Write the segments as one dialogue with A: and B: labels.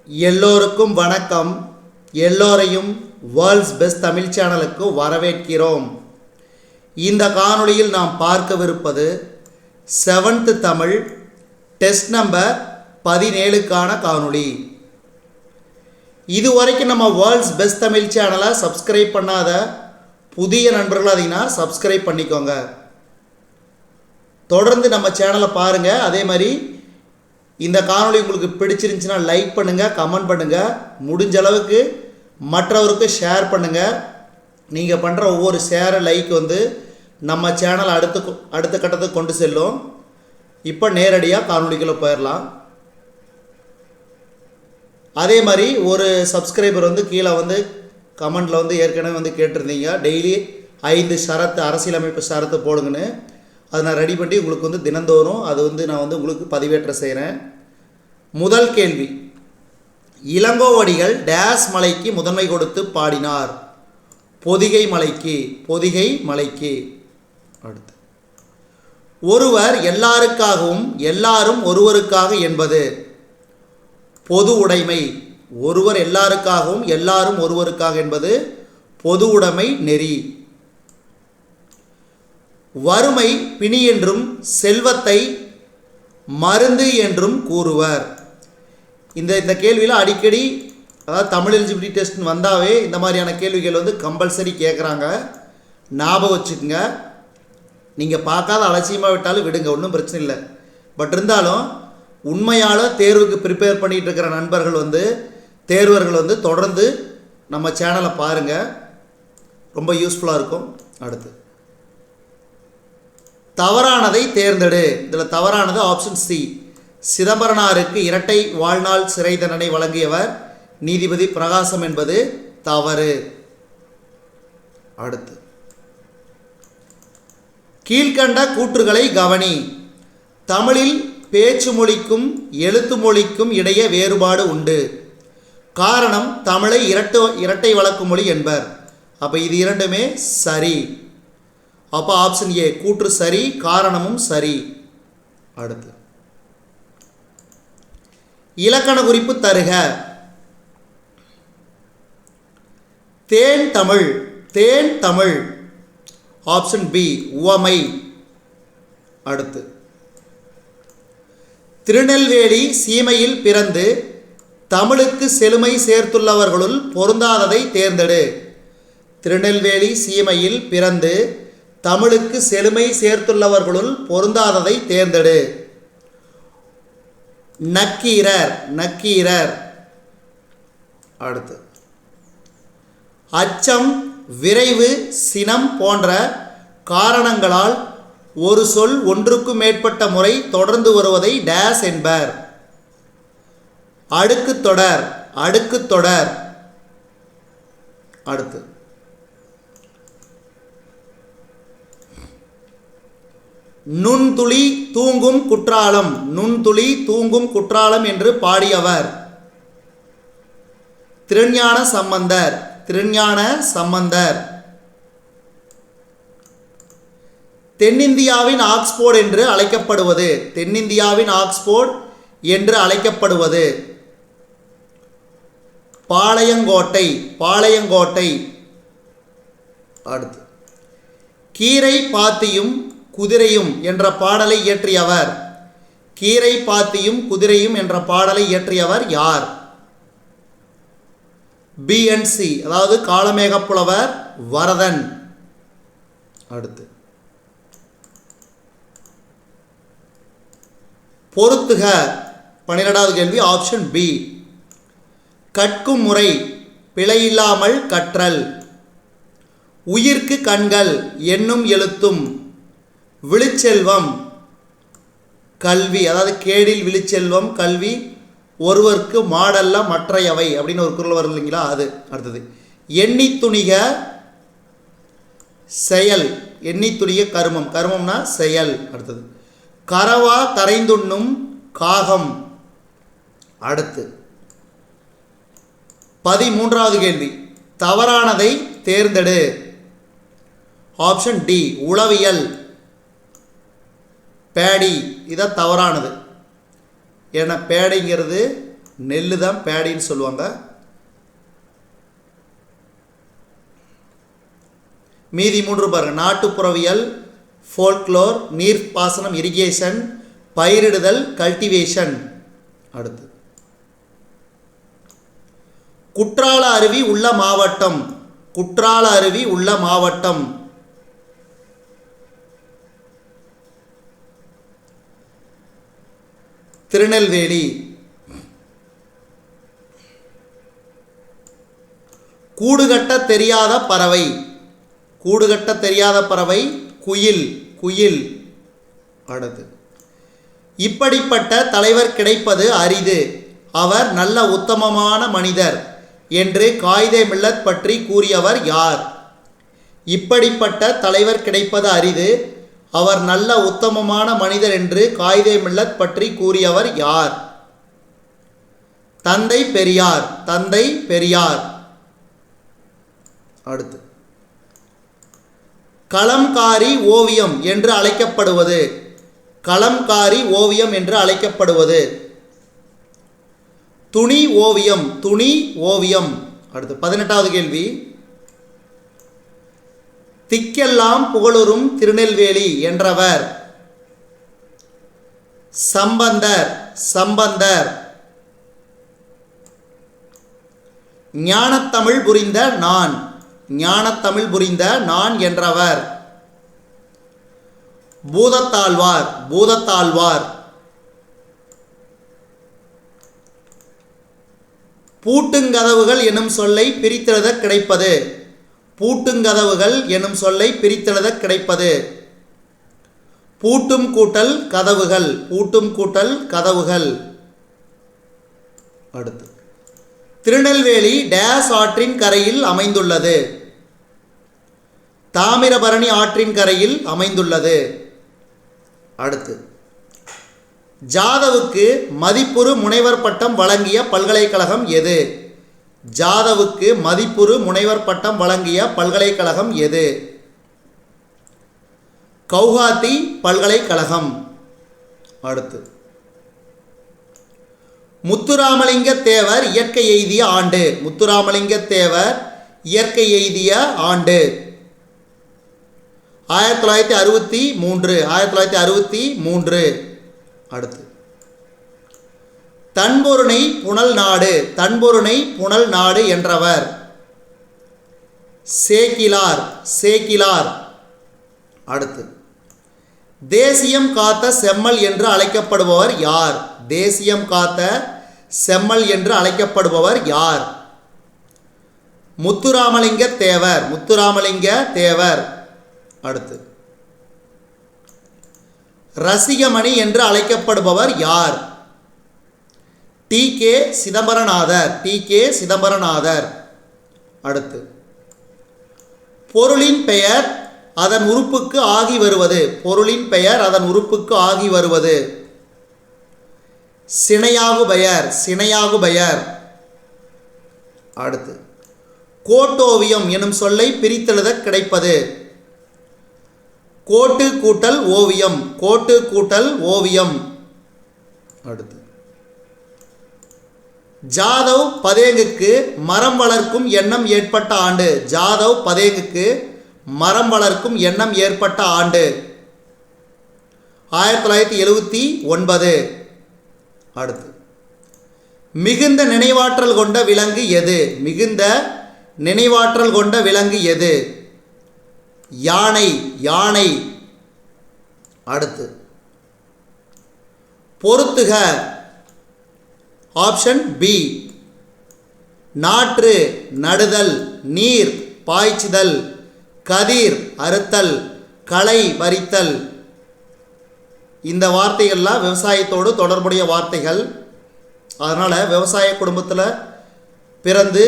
A: எல்லோருக்கும் வணக்கம். எல்லோரையும் வேர்ல்ட்ஸ் பெஸ்ட் தமிழ் சேனலுக்கு வரவேற்கிறோம். இந்த காணொளியில் நாம் பார்க்கவிருப்பது 7th தமிழ் டெஸ்ட் நம்பர் 17க்கான காணொளி. இதுவரைக்கும் நம்ம வேர்ல்ட்ஸ் பெஸ்ட் தமிழ் சேனலை சப்ஸ்கிரைப் பண்ணாத புதிய நண்பர்கள் அதிகனா சப்ஸ்கிரைப் பண்ணிக்கோங்க. தொடர்ந்து நம்ம சேனலை பாருங்கள். அதே மாதிரி இந்த காணொளி உங்களுக்கு பிடிச்சிருந்துச்சுன்னா லைக் பண்ணுங்கள், கமெண்ட் பண்ணுங்கள், முடிஞ்ச அளவுக்கு மற்றவருக்கு ஷேர் பண்ணுங்கள். நீங்கள் பண்ணுற ஒவ்வொரு ஷேர் லைக் நம்ம சேனலை அடுத்த கட்டத்துக்கு கொண்டு செல்லும். இப்போ நேரடியாக காணொளிக்குள்ளே போயிடலாம். அதே மாதிரி ஒரு சப்ஸ்கிரைபர் கீழே கமெண்டில் ஏற்கனவே கேட்டிருந்தீங்க டெய்லி 5 ஷரத்து அரசியலமைப்பு ஷரத்து போடுங்கன்னு. அதை நான் ரெடி பண்ணி உங்களுக்கு தினந்தோறும் அது நான் உங்களுக்கு பதிவேற்ற செய்கிறேன். முதல் கேள்வி, இளங்கோவடிகள் டேஸ் மலைக்கு முதன்மை கொடுத்து பாடினார்? பொதிகை மலைக்கு. பொதிகை மலைக்கு. அடுத்து, ஒருவர் எல்லாருக்காகவும் எல்லாரும் ஒருவருக்காக என்பது பொது உடைமை. ஒருவர் எல்லாருக்காகவும் எல்லாரும் ஒருவருக்காக என்பது பொது உடைமை நெறி. வறுமை பிணி என்றும் செல்வத்தை மருந்து என்றும் கூறுவர். இந்த கேள்வியில் அடிக்கடி அதாவது தமிழ் எலிஜிபிலிட்டி டெஸ்ட் வந்தாவே இந்த மாதிரியான கேள்விகள் கம்பல்சரி கேட்குறாங்க. ஞாபகம் வச்சுக்கோங்க. நீங்கள் பார்க்காத அலட்சியமாக விட்டாலும் விடுங்க, ஒன்றும் பிரச்சனை இல்லை. பட் இருந்தாலும் உண்மையால் தேர்வுக்கு ப்ரிப்பேர் பண்ணிகிட்டு இருக்கிற நண்பர்கள் தேர்வர்கள் தொடர்ந்து நம்ம சேனலை பாருங்கள், ரொம்ப யூஸ்ஃபுல்லாக இருக்கும். அடுத்து, தவறானதை தேர்ந்தெடு. இதில் தவறானது ஆப்ஷன் சி. சிதம்பரனாருக்கு இரட்டை வாழ்நாள் சிறை தண்டனை வழங்கியவர் நீதிபதி பிரகாசம் என்பது தவறு. அடுத்து, கீழ்கண்ட கூற்றுகளை கவனி. தமிழில் பேச்சு மொழிக்கும் எழுத்து மொழிக்கும் இடையே வேறுபாடு உண்டு. காரணம் தமிழை இரட்டை வழக்கு மொழி என்பர். அப்போ இது இரண்டுமே சரி. அப்போ ஆப்ஷன் ஏ கூற்று சரி, காரணமும் சரி. அடுத்து, இலக்கண குறிப்பு தருக. தேன் தமிழ். தேன் தமிழ். ஆப்ஷன் பி உவமை. அடுத்து, திருநெல்வேலி சீமையில் பிறந்து தமிழுக்கு செழுமை சேர்த்துள்ளவர்களுள் பொருந்தாததை தேர்ந்தெடு. திருநெல்வேலி சீமையில் பிறந்து தமிழுக்கு செழுமை சேர்த்துள்ளவர்களுள் பொருந்தாததை தேர்ந்தெடு. நக்கீரர். நக்கீரர். அடுத்து, அச்சம், விரைவு, சினம் போன்ற காரணங்களால் ஒரு சொல் ஒன்றுக்கும் மேற்பட்ட முறை தொடர்ந்து வருவதை டேஸ் என்பர். அடுக்கு தொடர். அடுக்கு தொடர். அடுத்து, நுண்துளி தூங்கும் குற்றாலம். நுண்துளி தூங்கும் குற்றாலம் என்று பாடியவர் திருஞான சம்பந்தர். திருஞான சம்பந்தர். தென்னிந்தியாவின் ஆக்ஸ்போர்ட் என்று அழைக்கப்படுவது. தென்னிந்தியாவின் ஆக்ஸ்போர்ட் என்று அழைக்கப்படுவது பாளையங்கோட்டை. பாளையங்கோட்டை. அடுத்து, கீரை பாத்தியும் குதிரையும் என்ற பாடலை இயற்றியவர். கீரை பாத்தியும் குதிரையும் என்ற பாடலை இயற்றியவர் யார்? பிஎன்சி, அதாவது காளமேகப்புலவர் வரதன். அடுத்து, பொறுத்துக. 12வது கேள்வி ஆப்ஷன் பி. கற்கும் முறை பிழையில்லாமல் கற்றல். உயிர்க்கு கண்கள் என்னும் எழுத்தும் விழுச்செல்வம் கல்வி, அதாவது கேடில் விழுச்செல்வம் கல்வி ஒருவருக்கு மாடல்ல மற்றையவை அப்படின்னு ஒரு குறள் வரும் இல்லைங்களா, அது. அடுத்தது, எண்ணி துணிக செயல். எண்ணி துணிக கருமம். கருமம்னா செயல். அடுத்தது, கரவா கரைந்துண்ணும் காகம். அடுத்து, 13வது கேள்வி, தவறானதை தேர்ந்தெடு. ஆப்ஷன் டி உளவியல். பேடி. இதான் தவறானது. ஏன்னா பேடைங்கிறது நெல்லு தான் பேடின்னு சொல்லுவாங்க. மீதி 3 பாருங்க. நாட்டுப்புறவியல், ஃபோல்க்ளோர், நீர்ப்பாசனம் இரிகேஷன், பயிரிடுதல் கல்டிவேஷன். அடுத்து குற்றால அருவி உள்ள மாவட்டம். குற்றால அருவி உள்ள மாவட்டம் திருநெல்வேலி. கூடுகட்ட தெரியாத பறவை. கூடுகட்ட தெரியாத பறவை குயில். குயில். அடுத்து இப்படிப்பட்ட தலைவர் கிடைப்பது அரிது, அவர் நல்ல உத்தமமான மனிதர் என்று காயிதே மில்லத் பற்றி கூறியவர் யார்? இப்படிப்பட்ட தலைவர் கிடைப்பது அரிது, அவர் நல்ல உத்தமமான மனிதர் என்று காயிதே மில்லத் பற்றி கூறியவர் யார்? தந்தை பெரியார். தந்தை பெரியார். அடுத்து கலம்காரி ஓவியம் என்று அழைக்கப்படுவது. கலம்காரி ஓவியம் என்று அழைக்கப்படுவது துணி ஓவியம். துணி ஓவியம். அடுத்து 18வது கேள்வி. திக்கெல்லாம் புகழுறும் திருநெல்வேலி என்றவர் சம்பந்தர். சம்பந்தர். ஞானத்தமிழ் புரிந்த நான். ஞானத்தமிழ் புரிந்த நான் என்றவர் பூதத்தாழ்வார். பூதத்தாழ்வார். பூட்டுங்கதவுகள் எனும் சொல்லை பிரித்தெழுத கிடைப்பது. பூட்டுங்கதவுகள் எனும் சொல்லை பிரித்தெழுத கிடைப்பது பூட்டும் கூட்டல் கதவுகள். பூட்டும் கூட்டல் கதவுகள். அடுத்து திருநெல்வேலி டேஸ் ஆற்றின் கரையில் அமைந்துள்ளது. தாமிரபரணி ஆற்றின் கரையில் அமைந்துள்ளது. அடுத்து ஜாதவுக்கு மதிப்புறு முனைவர் பட்டம் வழங்கிய பல்கலைக்கழகம் எது? ஜாதவுக்கு மதிப்புறு முனைவர் பட்டம் வழங்கிய பல்கலைக்கழகம் எது? கவுஹாத்தி பல்கலைக்கழகம். அடுத்து முத்துராமலிங்க தேவர் இயற்கை எய்திய ஆண்டு. முத்துராமலிங்க தேவர் இயற்கை எய்திய ஆண்டு 1963. 1963. அடுத்து தன்பொருணை புனல் நாடு. தன்பொருணை புனல் நாடு என்றவர் சேக்கிலார். சேக்கிலார். அடுத்து தேசியம் காத்த செம்மல் என்று அழைக்கப்படுபவர் யார்? தேசியம் காத்த செம்மல் என்று அழைக்கப்படுபவர் யார்? முத்துராமலிங்க தேவர். முத்துராமலிங்க தேவர். அடுத்து ரசிகமணி என்று அழைக்கப்படுபவர் யார்? டி.கே. சிதம்பரநாதர். டி.கே. சிதம்பரநாதர். அடுத்து பொருளின் பெயர் அதன் உறுப்புக்கு ஆகி வருவது. பொருளின் பெயர் அதன் உறுப்புக்கு ஆகி வருவது சினையாகு பெயர். சினையாகு பெயர். அடுத்து கோட்டோவியம் எனும் சொல்லை பிரித்தெழுத கிடைப்பது கோட்டு கூட்டல் ஓவியம். கோட்டு கூட்டல் ஓவியம். அடுத்து ஜாதவ் பதேங்குக்கு மரம் வளர்க்கும் எண்ணம் ஏற்பட்ட ஆண்டு. ஜாதவ் பதேங்குக்கு மரம் வளர்க்கும் எண்ணம் ஏற்பட்ட ஆண்டு 1979. அடுத்து மிகுந்த நினைவாற்றல் கொண்ட விலங்கு எது? மிகுந்த நினைவாற்றல் கொண்ட விலங்கு எது? யானை. யானை. அடுத்து பொறுத்துக. Option B. நாற்று நடுதல், நீர் பாய்ச்சுதல், கதிர் அறுத்தல், களை பறித்தல். இந்த வார்த்தைகள்லாம் விவசாயத்தோடு தொடர்புடைய வார்த்தைகள். அதனால் விவசாய குடும்பத்தில் பிறந்து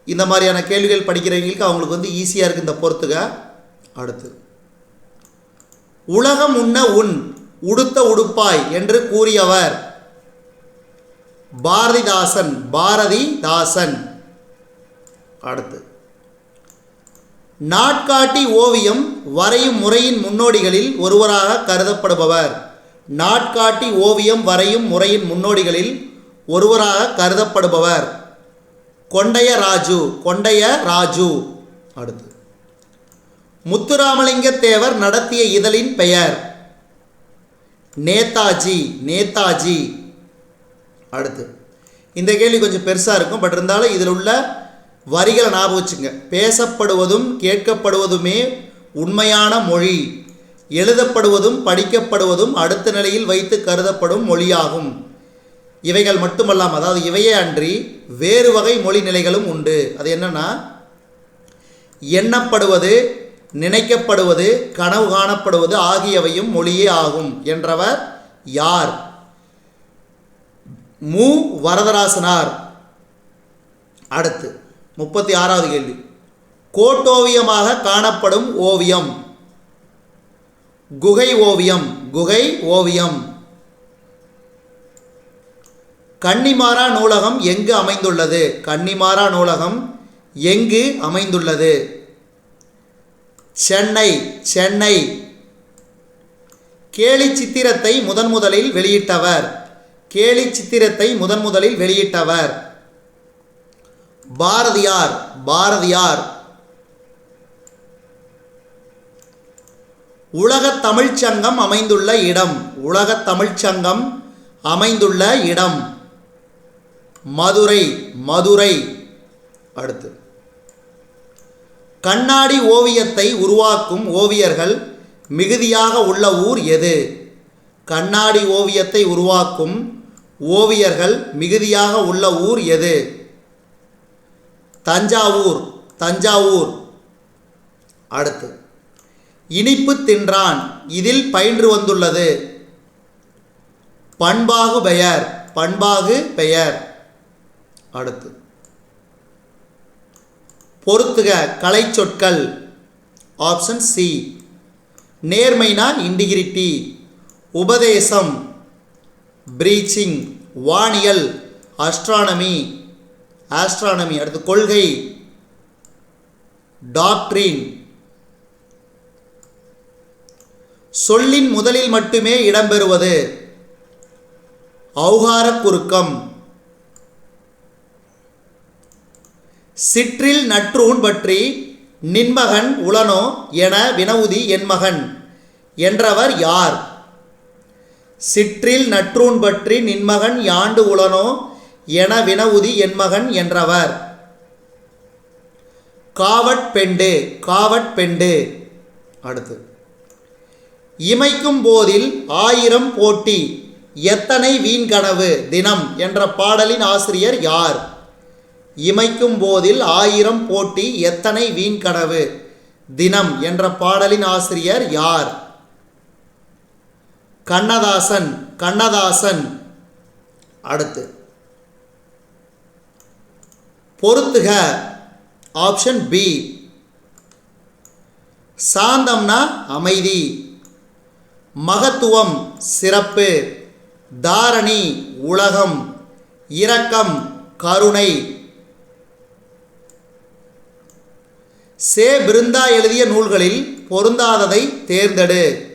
A: இந்த மாதிரியான கேள்விகள் படிக்கிறவங்களுக்கு அவங்களுக்கு ஈஸியாக இருக்குது இந்த பொறுத்துக. அடுத்து உலகம் உண்ண உன் உடுத்த உடுப்பாய் என்று கூறியவர் பாரதிதாசன். பாரதிதாசன். அடுத்து நாட்காட்டி ஓவியம் வரையும் முறையின் முன்னோடிகளில் ஒருவராக கருதப்படுபவர். நாட்காட்டி ஓவியம் வரையும் முறையின் முன்னோடிகளில் ஒருவராக கருதப்படுபவர். கொண்டைய ராஜு. அடுத்து முத்துராமலிங்க தேவர் நடத்திய இதழின் பெயர். நேதாஜி. அடுத்து இந்த கேள்வி கொஞ்சம் பெருசாக இருக்கும், பட் இருந்தாலும் இதில் உள்ள வரிகளை ஞாபகம் வச்சுங்க. பேசப்படுவதும் கேட்கப்படுவதுமே உண்மையான மொழி, எழுதப்படுவதும் படிக்கப்படுவதும் அடுத்த நிலையில் வைத்து கருதப்படும் மொழியாகும். இவைகள் மட்டுமல்லாமல், அதாவது இவையே அன்றி வேறு வகை மொழி நிலைகளும் உண்டு. அது என்னன்னா, எண்ணப்படுவது, நினைக்கப்படுவது, கனவு காணப்படுவது ஆகியவையும் மொழியே ஆகும் என்றவர் யார்? மு. வரதராசனார். அடுத்து 36வது கேள்வி. கோட்டோவியமாக காணப்படும் ஓவியம். குகை ஓவியம். கன்னிமாரா நூலகம் எங்கு அமைந்துள்ளது? சென்னை. கேலி சித்திரத்தை முதன்முதலில் வெளியிட்டவர். பாரதியார். உலகத் தமிழ்ச்சங்கம் அமைந்துள்ள இடம். மதுரை. அடுத்து கண்ணாடி ஓவியத்தை உருவாக்கும் ஓவியர்கள் மிகுதியாக உள்ள ஊர் எது? தஞ்சாவூர். அடுத்து இனிப்பு தின்றான் இதில் பயின்று வந்துள்ளது. பண்பாகு பெயர். அடுத்து பொறுத்துக கலை சொற்கள். Option C. நேர்மைனா இன்டிகிரிட்டி. உபதேசம் பிரீச்சிங். வானியல் ஆஸ்ட்ரானமி. அடுத்து கொள்கை டாக்ட்ரின். சொல்லின் முதலில் மட்டுமே இடம்பெறுவது. ஔகார குறுக்கம். சிற்றில் நற்றூன் பற்றி நின்மகன் உளனோ என வினவுதி என்மகன் என்றவர் யார்? சிற்றில் நற்றூன் பற்றி நின்மகன் யாண்டு உளனோ என வினவுதி என்மகன் என்றவர். காவட்பெண்டு. அடுத்து இமைக்கும் போதில் 1000 போட்டி எத்தனை வீண்கனவு தினம் என்ற பாடலின் ஆசிரியர் யார்? இமைக்கும் போதில் 1000 போட்டி எத்தனை வீண்கனவு தினம் என்ற பாடலின் ஆசிரியர் யார்? கண்ணதாசன். அடுத்து பொறுத்துக. Option B. சாந்தம்னா அமைதி. மகத்துவம் சிறப்பு. தாரணி உலகம். இரக்கம் கருணை. சே. பிருந்தா எழுதிய நூல்களில் பொருந்தாததை தேர்ந்தெடு.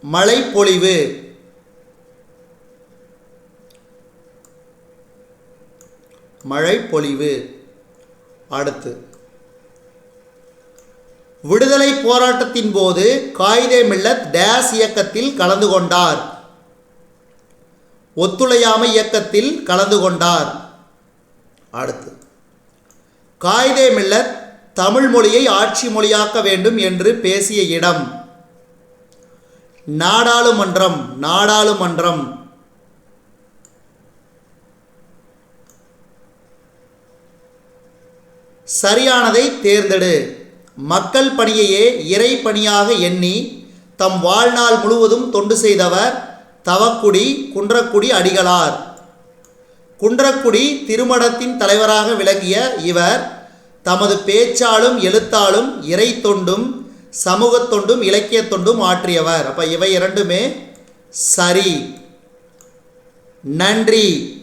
A: மழைப்பொழிவு. அடுத்து விடுதலை போராட்டத்தின் போது காயிதே மில்லத் டேஸ் இயக்கத்தில் கலந்து கொண்டார். ஒத்துழையாமை இயக்கத்தில் கலந்து கொண்டார். அடுத்து காயிதே மில்லத் தமிழ் மொழியை ஆட்சி மொழியாக்க வேண்டும் என்று பேசிய இடம். நாடாளுமன்றம். சரியானதை தேர்ந்தெடு. மக்கள் பணியையே இறை பணியாக எண்ணி தம் வாழ்நாள் முழுவதும் தொண்டு செய்தவர் தவக்குடி குன்றக்குடி அடிகளார். குன்றக்குடி திருமடத்தின் தலைவராக விளங்கிய இவர் தமது பேச்சாலும் எழுத்தாலும் இறை தொண்டும் சமூகத் தொண்டும் இலக்கிய தொண்டும் ஆற்றியவர். அப்போ இவை இரண்டுமே சரி. நன்றி.